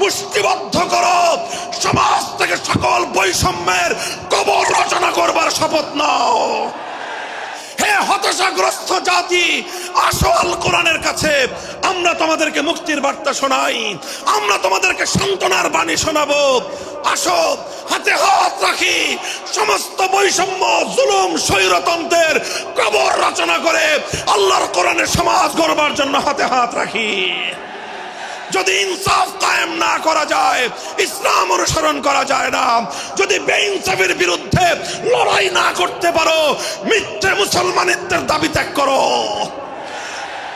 মুষ্টিবদ্ধ করো, সমাজ থেকে সকল বৈষম্যের কবর রচনা করবার শপথ নাও। হে হতাশাগ্রস্ত জাতি, আসো আল কোরআনের কাছে, আমরা তোমাদেরকে মুক্তির বার্তা শোনাই, আমরা তোমাদেরকে সান্ত্বনার বাণী শোনাবো। আসো হাতে হাত রাখি, সমস্ত বৈষম্য, জুলুম, স্বৈরতন্ত্রের কবর রচনা করে আল্লাহর কোরআনের সমাজ গড়বার জন্য হাতে হাত রাখি। যদি ইনসাফ কায়েম না করা যায়, ইসলাম অনুসরণ করা যায় না, যদি বেইনসাফের বিরুদ্ধে লড়াই না করতে পারো, মিথ্যে মুসলমানিত্বের দাবি ত্যাগ করো।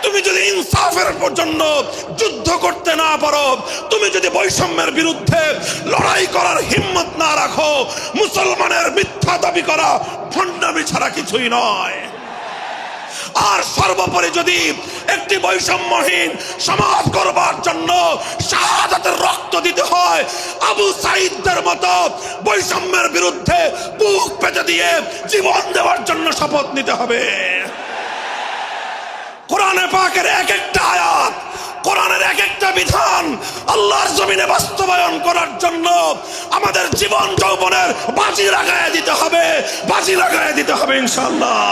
তুমি যদি ইনসাফের জন্য যুদ্ধ করতে না পারো, তুমি যদি বৈষম্যের বিরুদ্ধে লড়াই করার হিম্মত না রাখো, মুসলমানের মিথ্যা দাবি করা ভণ্ডামি ছাড়া কিছুই নয়। আর সর্বোপরি যদি একটি বৈষম্যহীন সমাজ গড়বার জন্য শাহাদাতের রক্ত দিতে হয়, আবু সাঈদদের মতো বৈষম্যের বিরুদ্ধে বুক পেতে দিয়ে জীবন দেওয়ার জন্য শপথ নিতে হবে। কোরআনে পাকের এক একটা আয়াত, কোরআনের এক একটা বিধান আল্লাহর জমিনে বাস্তবায়ন করার জন্য আমাদের জীবন যৌবনের বাজি লাগায় দিতে হবে, বাজি লাগায় দিতে হবে ইনশাআল্লাহ।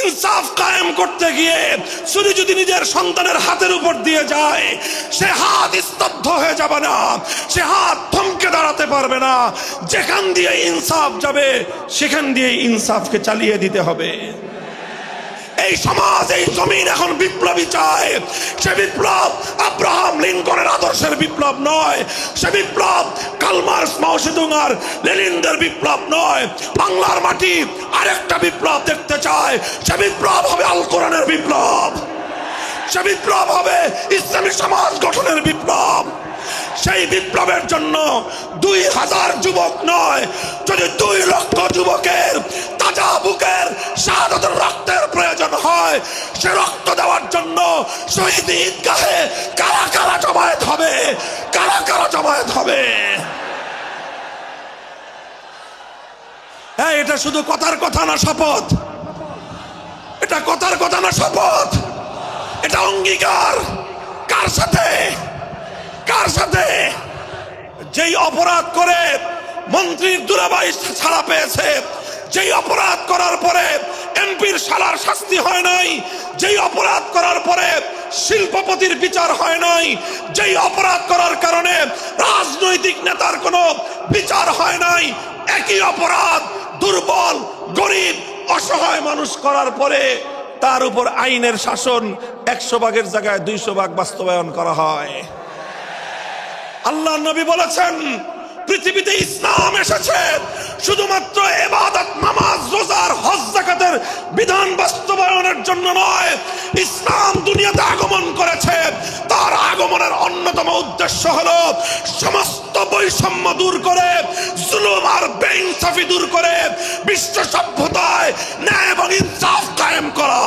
ইনসাফ কায়েম করতে গিয়ে ছুরি যদি নিজের সন্তানের হাতের উপর দিয়ে যায়, সে হাত স্তব্ধ হয়ে যাবে না, সে হাত থমকে দাঁড়াতে পারবে না। যেখান দিয়ে ইনসাফ যাবে সেখান দিয়ে ইনসাফকে চালিয়ে দিতে হবে। এই সমাজ, এই জমিন এখন বিপ্লবী চায়। সে বিপ্লব আব্রাহাম লিঙ্কনের আদর্শের বিপ্লব নয়, সে বিপ্লব কার্ল মার্কস, মাও সেতুং আর লেনিনদের বিপ্লব নয়। বাংলার মাটি আরেকটা বিপ্লব দেখতে চায়, সে বিপ্লব হবে আল কোরআনের বিপ্লব, সে বিপ্লব হবে ইসলামী সমাজ গঠনের বিপ্লব। সেই বিপ্লবের জন্য 2000 যুবক নয়, যদি 2 লক্ষ যুবকের তাজা বুকের শাহাদাতের রক্তের প্রয়োজন হয়, সে রক্ত দেওয়ার জন্য শহীদ ঈদগাহে কারা কারা জমায়েত হবে, কারা কারা জমায়েত হবে। হ্যাঁ, এটা শুধু কথার কথা না, শপথ। এটা কথার কথা না, শপথ। এটা অঙ্গীকার। কার সাথে? কার সাথে? যেই অপরাধ করে মন্ত্রীর দুলাভাই ছাড়া পেয়েছে, যেই অপরাধ করার পরে এমপির শালার শাস্তি হয় নাই, যেই অপরাধ করার পরে শিল্পপতির বিচার হয় নাই, যেই অপরাধ করার কারণে রাজনৈতিক নেতার কোনো বিচার হয় নাই, একই অপরাধ দুর্বল, গরিব, অসহায় মানুষ করার পরে তার উপর আইনের শাসন 100 ভাগের জায়গায় 200 ভাগ বাস্তবায়ন করা হয়। আল্লাহ নবী বলেছেন, পৃথিবীতে ইসলাম এসেছে শুধুমাত্র ইবাদত, নামাজ, রোজার, হজ, যাকাতের বিধান বাস্তবায়নের জন্য নয়। ইসলাম দুনিয়াতে আগমন করেছে, তার আগমনের অন্যতম উদ্দেশ্য হলো সমস্ত বৈষম্য দূর করে, জুলুম আর বেইনসাফি দূর করে বিশ্ব সভ্যতায় ন্যায় এবং ইনসাফ কায়েম করা।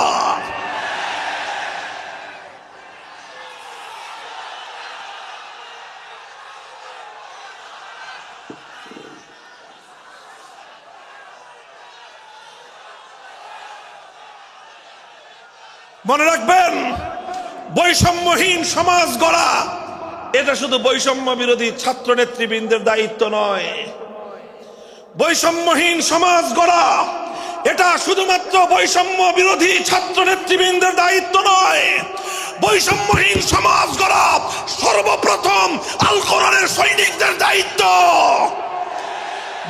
মনে রাখবেন, বৈষম্যহীন সমাজ গড়া এটা শুধু বৈষম্য বিরোধী ছাত্র নেতৃবৃন্দের দায়িত্ব নয়। বৈষম্যহীন সমাজ গড়া এটা শুধুমাত্র বৈষম্য বিরোধী ছাত্র নেতৃবৃন্দের দায়িত্ব নয়। বৈষম্যহীন সমাজ গড়া সর্বপ্রথম আল কোরআনের সৈনিকদের দায়িত্ব।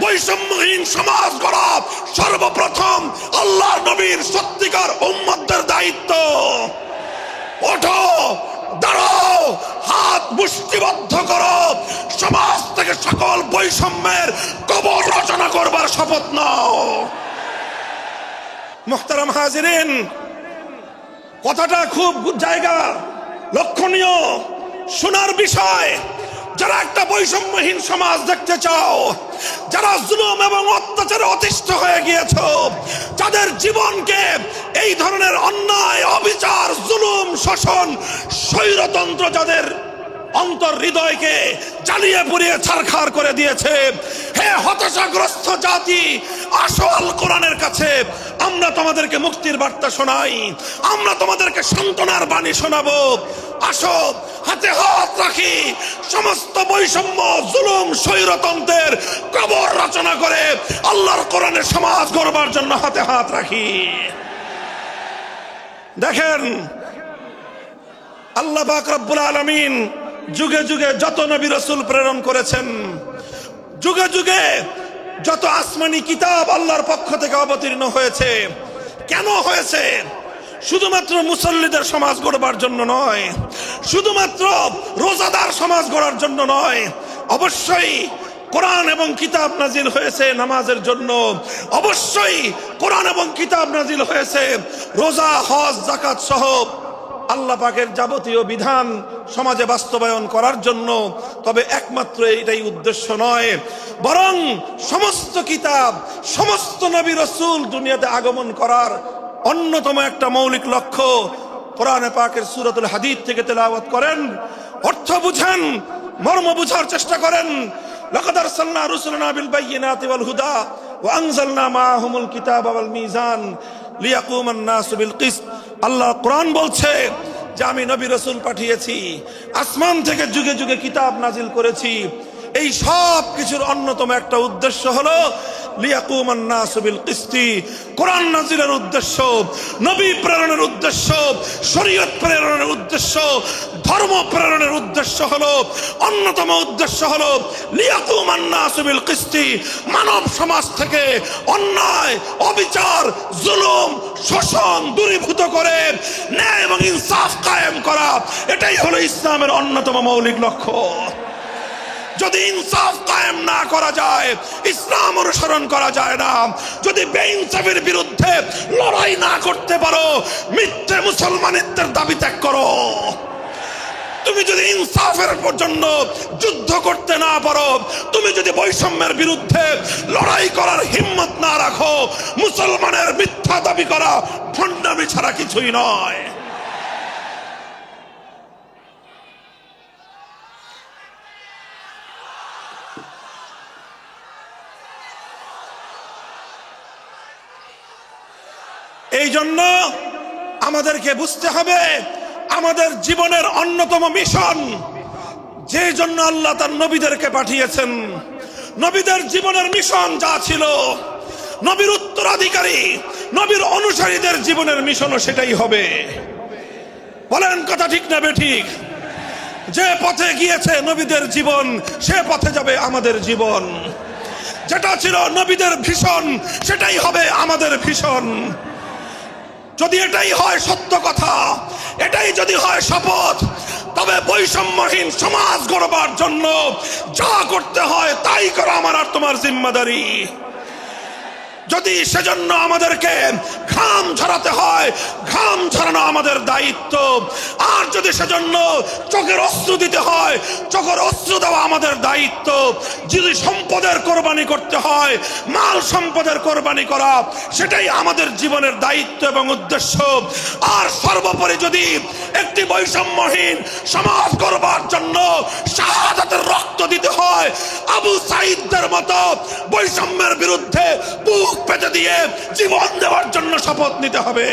বৈষম্যহীন সমাজ গড়া সর্বপ্রথম আল্লাহর নবীর সত্যিকার উম্মতদের দায়িত্ব। ওঠো, দাঁড়াও, হাত মুষ্টিবদ্ধ করো, সমাজ থেকে সকল বৈষম্যের কবর রচনা করবার শপথ নাও। মুহতারাম হাজিরিন, কথাটা খুব জায়গা লক্ষণীয়, শোনার বিষয়। যারা একটা বৈষম্যহীন সমাজ দেখতে চাও, যারা জুলুম এবং অত্যাচারে অতিষ্ঠ হয়ে গিয়েছো, যাদের জীবনকে এই ধরনের অন্যায়, অবিচার, জুলুম, শোষণ, স্বৈরতন্ত্র যাদের অন্তর হৃদয়কে জ্বালিয়ে পুড়িয়ে ছারখার করে দিয়েছে, হে হতাশাগ্রস্ত জাতি, আসো আল কোরআনের কাছে, আমরা তোমাদেরকে মুক্তির বার্তা শোনাই, আমরা তোমাদেরকে সান্ত্বনার বাণী শোনাবো। আসো হাতে হাত রাখি, সমস্ত বৈষম্য জুলুম স্বৈরতন্ত্রের কবর রচনা করে আল্লাহর কোরআনের সমাজ গড়বার জন্য হাতে হাত রাখি। দেখেন আল্লাহ পাক রব্বুল আলামিন যুগে যুগে যত নবী রাসূল প্রেরণ করেছেন, যুগে যুগে যত আসমানি কিতাব আল্লাহর পক্ষ থেকে অবতীর্ণ হয়েছে, কেন হয়েছে? শুধুমাত্র মুসল্লিদের সমাজ গড়বার জন্য নয়, শুধুমাত্র রোজাদার সমাজ গড়ার জন্য নয়, অবশ্যই কোরআন এবং কিতাব নাজিল হয়েছে নামাজের জন্য, অবশ্যই কোরআন এবং কিতাব নাজিল হয়েছে রোজা হজ যাকাত সহ আল্লাহ পাকের যাবতীয় বিধান সমাজে বাস্তবায়ন করার জন্য। তবে একমাত্র এটাই উদ্দেশ্য নয়, বরং সমস্ত কিতাব সমস্ত নবী রাসূল দুনিয়াতে আগমন করার অন্যতম একটা মৌলিক লক্ষ্য। কোরআনে পাকের সূরাতুল হাদীদ থেকে তেলাওয়াত করেন, অর্থ বুঝেন, মর্ম বুঝার চেষ্টা করেন। লাকাদ আরসালনা রুসুলানা বিল বায়িনাতি ওয়াল হুদা ওয়া আনজালনা মাআহুমুল কিতাবা ওয়াল মিজান লিয়াকুমান নাসু বিল কিসত। আল্লাহ কোরআন বলছে যে আমি নবী রাসূল পাঠিয়েছি, আসমান থেকে যুগে যুগে কিতাব নাজিল করেছি। এই সব কিছুর অন্যতম একটা উদ্দেশ্য হলো লিয়াকুমান নাসু বিল কিসতি। কোরআন নাজিলের উদ্দেশ্য, নবী প্রেরণের উদ্দেশ্য, শরীয়ত প্রেরণের উদ্দেশ্য, ধর্ম প্রেরণের উদ্দেশ্য হলো, অন্যতম উদ্দেশ্য হলো লিয়াকুমান নাসু বিল কিসতি। মানব সমাজ থেকে অন্যায়, অবিচার, জুলুম, শোষণ দূরীভূত করে ন্যায় এবং ইনসাফ কায়েম করা, এটাই হলো ইসলামের অন্যতম মৌলিক লক্ষ্য। যদি ইনসাফ কায়েম না করা যায়, ইসলাম অনুসরণ করা যায় না। যদি বেইনসাফের বিরুদ্ধে লড়াই না করতে পারো, মিথ্যে মুসলমানিত্বের দাবি ত্যাগ করো। তুমি যদি ইনসাফের জন্য যুদ্ধ করতে না পারো, তুমি যদি বৈষম্যের বিরুদ্ধে লড়াই করার হিম্মত না রাখো, মুসলমানের মিথ্যা দাবি করা ভণ্ডামি ছাড়া কিছুই নয়। এই জন্য আমাদেরকে বুঝতে হবে, আমাদের জীবনের অন্যতম মিশন, যে জন্য আল্লাহ তার নবীদেরকে পাঠিয়েছেন, নবীদের জীবনের মিশন যা ছিল, নবীর উত্তরাধিকারী, নবীর অনুসারীদের জীবনের মিশনও সেটাই হবে। বলেন কথা ঠিক না বেঠিক? যে পথে গিয়েছে নবীদের জীবন, সে পথে যাবে আমাদের জীবন। যেটা ছিল নবীদের ভীষণ, সেটাই হবে আমাদের ভীষণ। যদি এটাই হয় সত্য কথা, এটাই যদি হয় শপথ, তবে বৈষম্যহীন সমাজ গড়বার জন্য যা করতে হয় তাই করা আমার আর তোমার জিম্মাদারি। যদি সেজন্য আমাদেরকে ঘাম ঝরাতে হয়, ঘাম ঝরানো আমাদের দায়িত্ব। আর যদি সেজন্য চোখের অস্ত্র দিতে হয়, চোখের অস্ত্র দেওয়া আমাদের দায়িত্ব। যদি সম্পদের কোরবানি করতে হয়, মাল সম্পদের কোরবানি করা, সেটাই আমাদের জীবনের দায়িত্ব এবং উদ্দেশ্য। আর সর্বোপরি যদি একটি বৈষম্যহীন সমাজ গড়বার জন্য শাহাদাতের রক্ত দিতে হয়, আবু সাঈদদের মতো বৈষম্যের বিরুদ্ধে বুক পেতে দিয়ে জীবন দেওয়ার জন্য শপথ নিতে হবে।